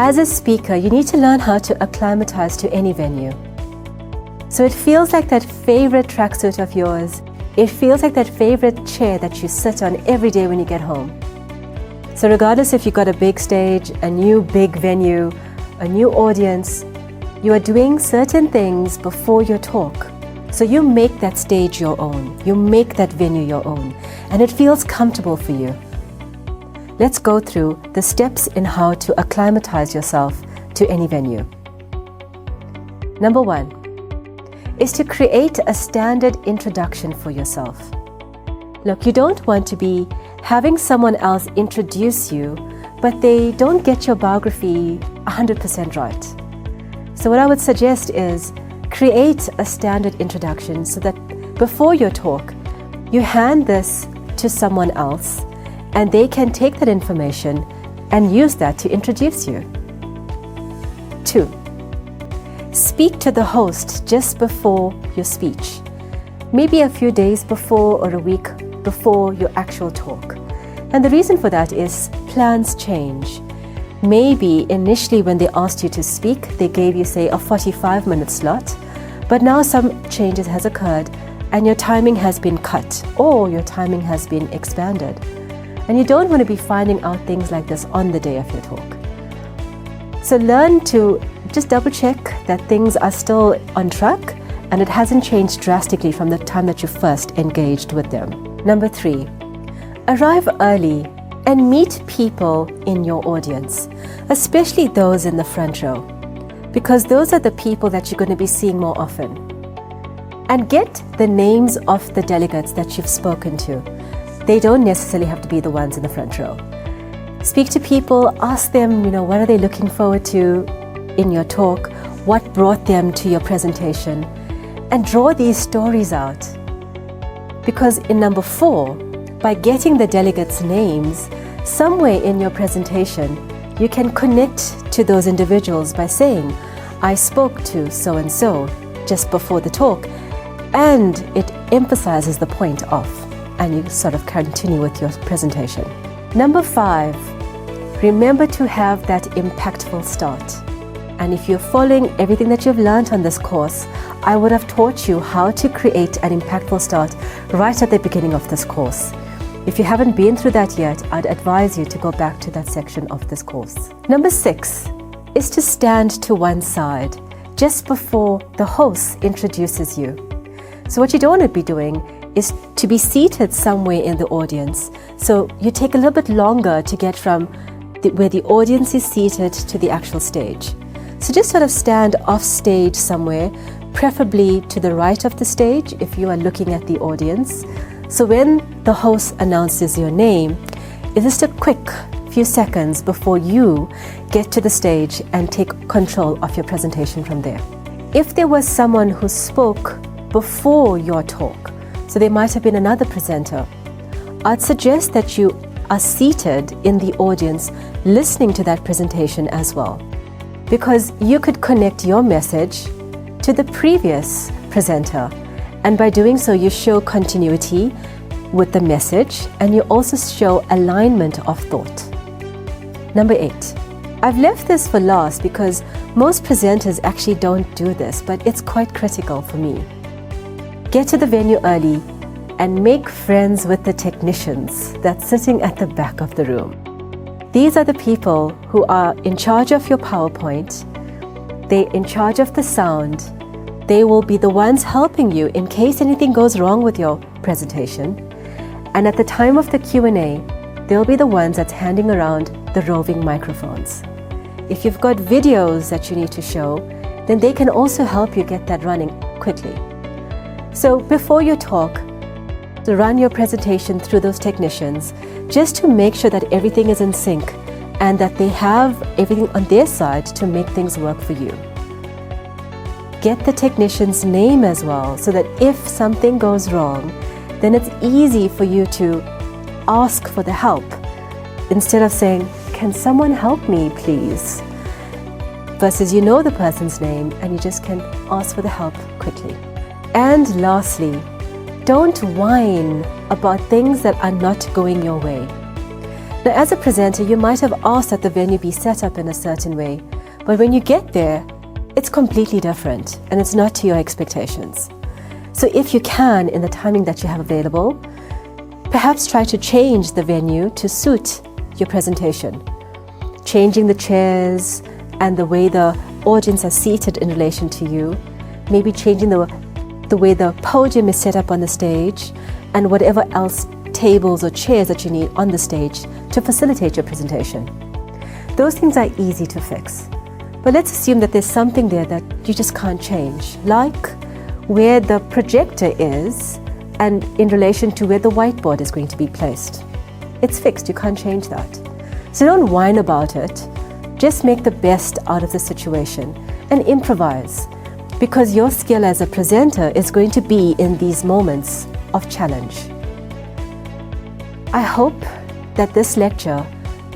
as a speaker, you need to learn how to acclimatize to any venue. So it feels like that favorite tracksuit of yours. It feels like that favorite chair that you sit on every day when you get home. So regardless if you've got a big stage, a new big venue, a new audience, you are doing certain things before your talk. So you make that stage your own. You make that venue your own. And it feels comfortable for you. Let's go through the steps in how to acclimatize yourself to any venue. Number 1 is to create a standard introduction for yourself. Look, you don't want to be having someone else introduce you, but they don't get your biography 100% right. So what I would suggest is create a standard introduction so that before your talk, you hand this to someone else and they can take that information and use that to introduce you. 2. Speak to the host just before your speech, maybe a few days before or a week before your actual talk. And the reason for that is plans change. Maybe initially when they asked you to speak, they gave you, say, a 45-minute slot, but now some changes has occurred and your timing has been cut or your timing has been expanded. And you don't want to be finding out things like this on the day of your talk. So learn to just double check that things are still on track and it hasn't changed drastically from the time that you first engaged with them. Number 3, arrive early and meet people in your audience, especially those in the front row, because those are the people that you're going to be seeing more often. And get the names of the delegates that you've spoken to. They don't necessarily have to be the ones in the front row. Speak to people, ask them, what are they looking forward to in your talk? What brought them to your presentation? And draw these stories out. Because in number 4, by getting the delegates' names, somewhere in your presentation, you can connect to those individuals by saying, I spoke to so-and-so just before the talk, and it emphasizes the point of, and you sort of continue with your presentation. Number 5, remember to have that impactful start. And if you're following everything that you've learned on this course, I would have taught you how to create an impactful start right at the beginning of this course. If you haven't been through that yet, I'd advise you to go back to that section of this course. Number 6 is to stand to one side just before the host introduces you. So what you don't want to be doing is to be seated somewhere in the audience. So you take a little bit longer to get from where the audience is seated to the actual stage. So just sort of stand off stage somewhere, preferably to the right of the stage if you are looking at the audience. So when the host announces your name, it's just a quick few seconds before you get to the stage and take control of your presentation from there. If there was someone who spoke before your talk, so there might have been another presenter, I'd suggest that you are seated in the audience listening to that presentation as well, because you could connect your message to the previous presenter, and by doing so you show continuity with the message and you also show alignment of thought. Number 8, I've left this for last because most presenters actually don't do this, but it's quite critical for me. Get to the venue early and make friends with the technicians that's sitting at the back of the room. These are the people who are in charge of your PowerPoint. They're in charge of the sound. They will be the ones helping you in case anything goes wrong with your presentation. And at the time of the Q&A, they'll be the ones that's handing around the roving microphones. If you've got videos that you need to show, then they can also help you get that running quickly. So before you talk, to run your presentation through those technicians just to make sure that everything is in sync and that they have everything on their side to make things work for you. Get the technician's name as well so that if something goes wrong, then it's easy for you to ask for the help instead of saying, can someone help me please? Versus you know the person's name and you just can ask for the help quickly. And lastly, don't whine about things that are not going your way. Now, as a presenter, you might have asked that the venue be set up in a certain way, but when you get there, it's completely different and it's not to your expectations. So if you can, in the timing that you have available, perhaps try to change the venue to suit your presentation. Changing the chairs and the way the audience are seated in relation to you, maybe changing the way the podium is set up on the stage, and whatever else tables or chairs that you need on the stage to facilitate your presentation. Those things are easy to fix. But let's assume that there's something there that you just can't change, like where the projector is and in relation to where the whiteboard is going to be placed. It's fixed, you can't change that. So don't whine about it, just make the best out of the situation and improvise, because your skill as a presenter is going to be in these moments of challenge. I hope that this lecture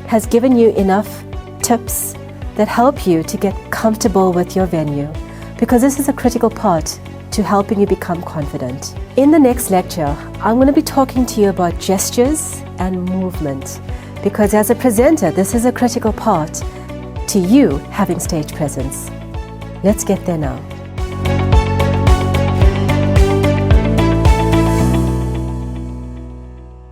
has given you enough tips that help you to get comfortable with your venue, because this is a critical part to helping you become confident. In the next lecture, I'm going to be talking to you about gestures and movement, because as a presenter, this is a critical part to you having stage presence. Let's get there now.